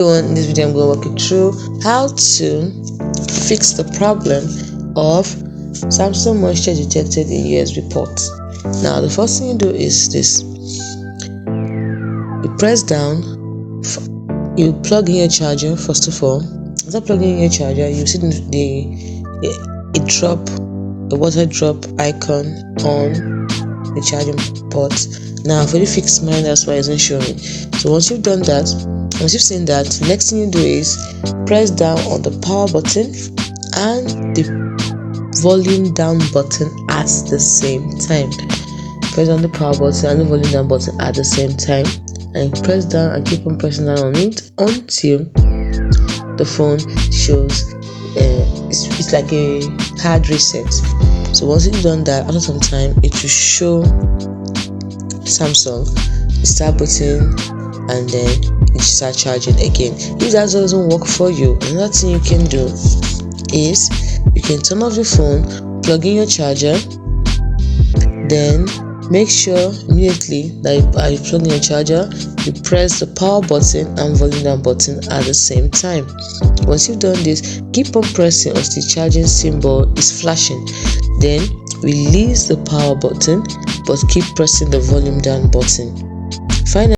In this video, I'm going to walk you through how to fix the problem of Samsung moisture detected in USB ports. Now, the first thing you do is this: you press down, you plug in your charger. First of all, after plugging in your charger, you see a water drop icon on the charging port. Now, I've already fixed mine, that's why it isn't showing. So once you've done that, once you've seen that, the next thing you do is press down on the power button and the volume down button at the same time. Press on the power button and the volume down button at the same time, and press down and keep on pressing down on it until the phone shows it's like a hard reset. So once you've done that, after some time it will show Samsung the start button, and then it start charging again. If that doesn't work for you, another thing you can do is you can turn off your phone, plug in your charger, then make sure immediately that you plug in your charger, you press the power button and volume down button at the same time. Once you've done this, keep on pressing until the charging symbol is flashing. Then release the power button, but keep pressing the volume down button. Finally,